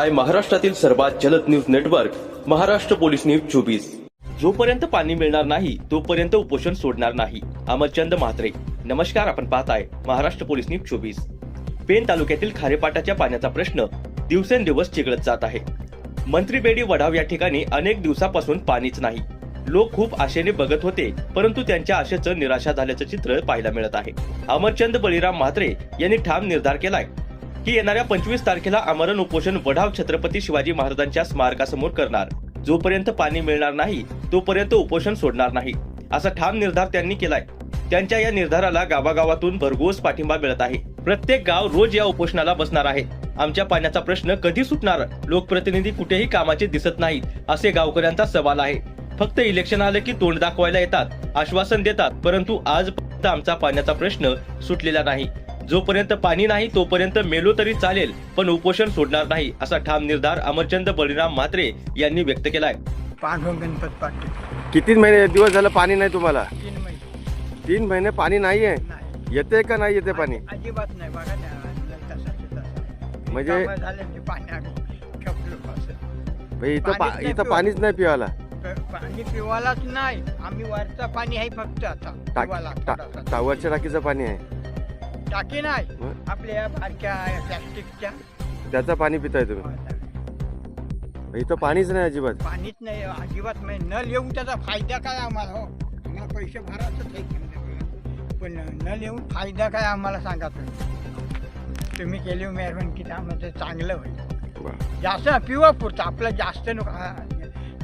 पाहताय महाराष्ट्रातील सर्वात जलद news network Maharashtra police news 24। जोपर्यंत पाणी मिळणार नाही तोपर्यंत उपोषण सोडणार नाही। अमरचंद म्हात्रे। नमस्कार, आपण पाहताय महाराष्ट्र पोलीस न्यूज 24। पेन तालुक्यातील खारेपाटाच्या पाण्याचा प्रश्न दिवसेंदिवस चिघळत जात आहे। मंत्री बेडी वडाव या ठिकाणी अनेक दिवसापासून पाणीच नाही। लोक खूप आशेने बघत होते, परंतु त्यांच्या आशेचं निराशा झाल्याचं चित्र पाहायला मिळत आहे। अमरचंद बळीराम म्हात्रे यांनी ठाम निर्धार केलाय की येणाऱ्या 25 तारखेला आमरण उपोषण वडाव छत्रपती शिवाजी महाराजांच्या स्मारकासमोर करणार। जोपर्यंत पाणी मिळणार नाही तोपर्यंत उपोषण सोडणार नाही, असा ठाम निर्धार त्यांनी केलाय। त्यांच्या या निर्धाराला गावागावातून भरघोस पाठिंबा मिळत आहे। प्रत्येक गाव रोज या उपोषणाला बसणार आहे। आमच्या पाण्याचा प्रश्न कधी सुटणार? लोकप्रतिनिधी कुठेही कामाचे दिसत नाहीत, असे गावकऱ्यांचा सवाल आहे। फक्त इलेक्शन आले की तोंड दाखवायला येतात, आश्वासन देतात, परंतु आजपर्यंत आमचा पाण्याचा प्रश्न सुटलेला नाही। जोपर्यंत पाणी नाही तोपर्यंत मेलो तरी चालेल, पण उपोषण सोडणार नाही, असा ठाम निर्धार अमरचंद बळीराम म्हात्रे यांनी व्यक्त केलाय। पांडुरंग गणपत पाटील। किती महिने दिवस झालं पाणी नाही तुम्हाला? 3 महिने। 3 महिने पाणी नाहीये? नाही, येते का नाही येते पाणी? अजिबात नाही बघा ना, म्हणजे झाले ते पाणी आम्ही ठेवलो असं। भाई पाणीच इथं नाही पाणीच नाही पिवायला? पाणी पिवायलाच नाही, आम्ही वरचा पाणी आहे फक्त आता पिवायला थोडासा। टावरच्या टाकीचं पाणी आहे? टाकी नाही, मग? आपल्या या बारक्या प्लास्टिकच्या त्याचं पाणी पिताय तुम्ही? इथं पाणीच नाही अजिबात? पाणीच नाही अजिबात नाही। नल येऊन त्याचा फायदा काय आम्हाला? हो, आम्हाला पैसे भरायचंच आहे, पण नल येऊन फायदा काय आम्हाला सांगा तुम्ही केली मेहरबानी की आम्हाला ते चांगलं होईल। जास्त पिवा पुरतं, आपलं जास्त नको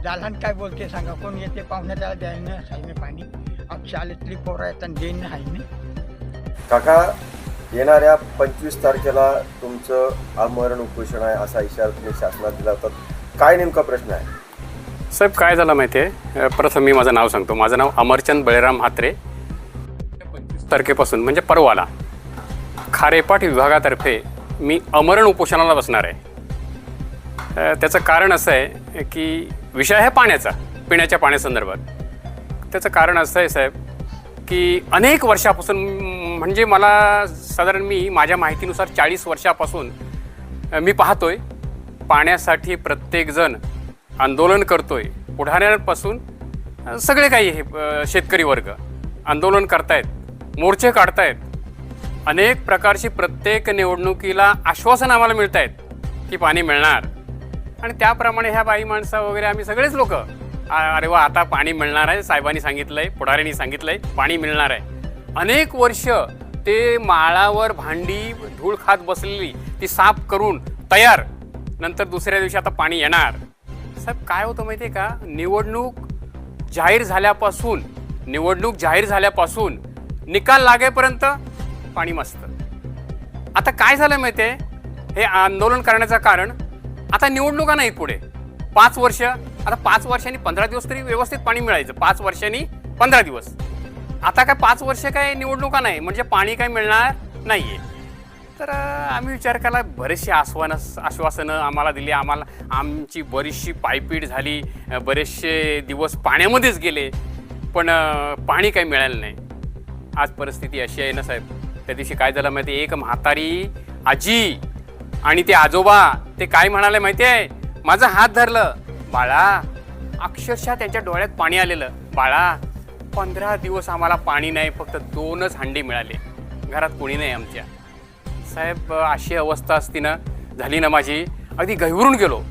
जालहान काय बोलते सांगा, कोण येते पाहुण्या त्याला द्यायला आहे ना पाणी? आप शाळेतली पोरं येतात देणं आहे ना। काका, येणाऱ्या 25 तारखेला तुमचं आमरण उपोषण आहे असा इशारा तुम्ही शासनात दिला होता। काय नेमका प्रश्न आहे साहेब? काय झालं माहिती आहे, प्रथम मी माझं नाव सांगतो। माझं नाव अमरचंद बळीराम म्हात्रे। 25 तारखेपासून म्हणजे परवाला खारेपाट विभागातर्फे मी आमरण उपोषणाला बसणार आहे। त्याचं कारण असं आहे की विषय आहे पाण्याचा, पिण्याच्या पाण्यासंदर्भात। त्याचं कारण असं आहे साहेब की अनेक वर्षापासून, म्हणजे मला साधारण मी माझ्या माहितीनुसार 40 वर्षापासून मी पाहतोय पाण्यासाठी प्रत्येकजण आंदोलन करतोय। पुढाऱ्यांपासून सगळे काही हे शेतकरी वर्ग आंदोलन करतायत, मोर्चे काढतायत। अनेक प्रकारची प्रत्येक निवडणुकीला आश्वासन आम्हाला मिळत आहेत की पाणी मिळणार, आणि त्याप्रमाणे ह्या बाई माणसं वगैरे आम्ही सगळेच लोक, अरे वा आता पाणी मिळणार आहे, साहेबांनी सांगितलंय, पुढाऱ्यांनी सांगितलंय पाणी मिळणार आहे। अनेक वर्ष ते माळावर भांडी धूळ खात बसलेली ती साफ करून तयार, नंतर दुसऱ्या दिवशी आता पाणी येणार। साहेब काय होतं माहिती आहे का, निवडणूक जाहीर झाल्यापासून निकाल लागेपर्यंत पाणी मस्त। आता काय झालं माहिती आहे, हे आंदोलन करण्याचं कारण आता निवडणुका नाहीत पुढे 5 वर्ष, आता 5 वर्षांनी 15 दिवस तरी व्यवस्थित पाणी मिळायचं, 5 वर्षांनी 15 दिवस। आता काय 5 वर्ष काय निवडणुका नाही, म्हणजे पाणी काय मिळणार नाहीये। तर आम्ही विचार केला, बरेचसे आश्वासनं आम्हाला दिली, आमची बरीचशी पायपीट झाली, बरेचसे दिवस पाण्यामध्येच गेले, पण पाणी काही मिळालं नाही। आज परिस्थिती अशी आहे ना साहेब, त्या दिवशी काय झालं माहिती आहे, एक म्हातारी आजी आणि ते आजोबा ते काय म्हणाले माहिती आहे, माझा हात धरलं, बाळा, अक्षरशः त्यांच्या डोळ्यात पाणी आलेलं, बाळा 15 दिवस आम्हाला पाणी नाही, फक्त 2च हंडी मिळाले, घरात कोणी नाही आमच्या। साहेब अशी अवस्था असती ना, झाली ना माझी, अगदी गहिवरून गेलो,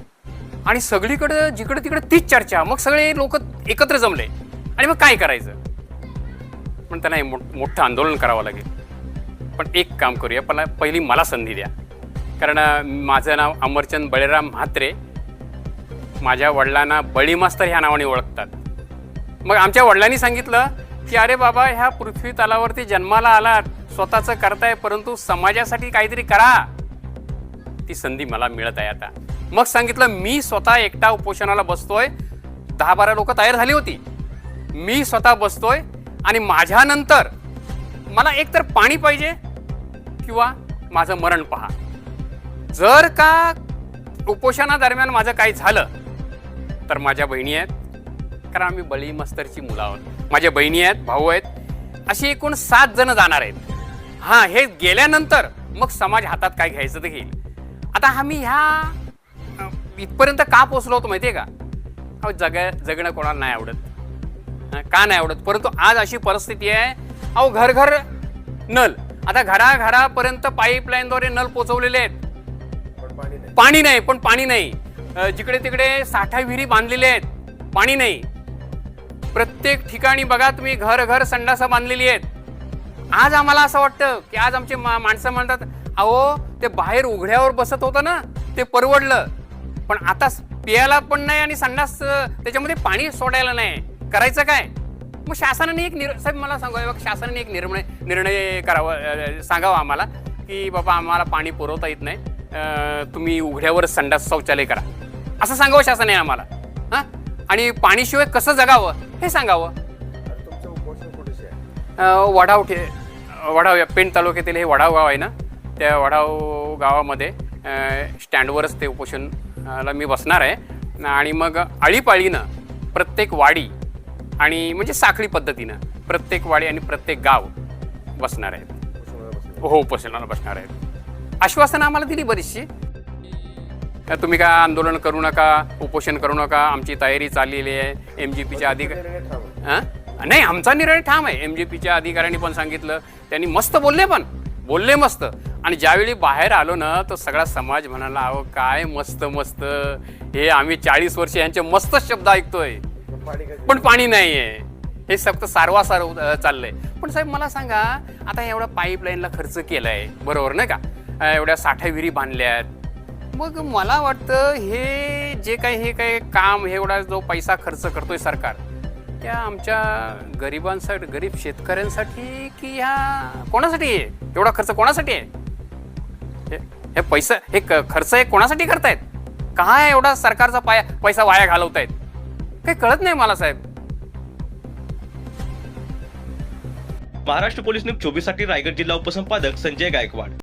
आणि सगळीकडे जिकडे तिकडे तीच चर्चा। मग सगळे लोक एकत्र जमले, आणि मग काय करायचं म्हणता नाही, मोठं आंदोलन करावं लागेल। पण एक काम करूया, पहिली मला संधी द्या, कारण माझं नाव अमरचंद बळीराम म्हात्रे, माझ्या वडिलांना बळी मास्तर ह्या नावाने ओळखतात। मग आमच्या वडिलांनी सांगितलं की अरे बाबा, ह्या पृथ्वी तलावरती जन्माला आलात, स्वतःचं करताय, परंतु समाजासाठी काहीतरी करा। ती संधी मला मिळत आहे आता। मग सांगितलं, मी स्वतः एकटा उपोषणाला बसतोय, 10-12 लोक तयार झाली होती, मी स्वतः बसतोय, आणि माझ्यानंतर मला एकतर पाणी पाहिजे किंवा माझं मरण पहा। जर का उपोषणादरम्यान माझं काही झालं तर माझ्या बहिणी आहेत, कारण आम्ही बळी मास्तरची मुलं आहोत, माझ्या बहिणी आहेत, भाऊ आहेत, अशी एकूण 7 जण जाणार आहेत। हां, हे गेल्यानंतर मग समाज हातात काय घ्यायचं ते घेईल। आता आम्ही ह्या इथपर्यंत का पोचलो होतो माहितीये का? अहो जगणं कोणाला नाही आवडत, का नाही आवडत? परंतु आज अशी परिस्थिती आहे, अहो घर घर नल, आता घराघरापर्यंत पाईपलाईनद्वारे नल पोचवलेले आहेत. पाणी नाही, पण पाणी नाही. जिकडे तिकडे साठा विहिरी बांधलेले आहेत, पाणी नाही. प्रत्येक ठिकाणी बघा तुम्ही घर घर संडासं बांधलेली आहेत. आज आम्हाला असं वाटतं की आज आमचे माणसं म्हणतात, अहो ते बाहेर उघड्यावर बसत होतं ना, ते परवडलं, पण आता पियाला पण नाही आणि संडास त्याच्यामध्ये पाणी सोडायला नाही, करायचं काय? मग शासनाने एक साहेब मला सांगावं, शासनाने एक निर्णय करावा, सांगावा आम्हाला की बाबा आम्हाला पाणी पुरवता येत नाही, तुम्ही उघड्यावर संडास शौचालय करा, असं सांगावं शासनाने आम्हाला. हां, आणि पाणीशिवाय कसं जगावं हे सांगावं. वडाव पेण तालुक्यातील हे वडाव गाव आहे ना, त्या वडाव गावामध्ये स्टँडवरच ते उपोषणला मी बसणार आहे. आणि मग आळीपाळीनं प्रत्येक वाडी आणि म्हणजे साखळी पद्धतीनं प्रत्येक वाडी आणि प्रत्येक गाव बसणार आहेत. हो, उपोषणाला बसणार आहेत. आश्वासनं आम्हाला दिली बरीचशी, तुम्ही काय आंदोलन करू नका, उपोषण करू नका, आमची तयारी चाललेली आहे. MGPच्या अधिकारी नाही, आमचा निर्णय ठाम आहे. MGPच्या अधिकाऱ्यांनी पण सांगितलं, त्यांनी मस्त बोलले मस्त. आणि ज्यावेळी बाहेर आलो ना, तर सगळा समाज म्हणाला, अहो काय मस्त मस्त, हे आम्ही 40 वर्ष यांचे मस्त शब्द ऐकतोय, पण पाणी नाहीये. हे फक्त सारवासारव चाललंय. पण साहेब मला सांगा, आता एवढा पाईपलाईनला खर्च केलाय, बरोबर नाही का, एवढ्या साठा विहिरी बांधल्यात, मग मला वाटतं हे जे काही हे काही काम, हे एवढा जो पैसा खर्च करतोय सरकार, त्या आमच्या गरिबांसाठी, गरीब शेतकऱ्यांसाठी की ह्या कोणासाठी आहे? एवढा खर्च कोणासाठी आहे? हे पैसा, हे खर्च हे कोणासाठी करतायत? काय एवढा सरकारचा पैसा वाया घालवतायत? काही कळत नाही मला साहेब. महाराष्ट्र पोलीस न्यूज 24 साठी रायगड जिल्हा उपसंपादक संजय गायकवाड.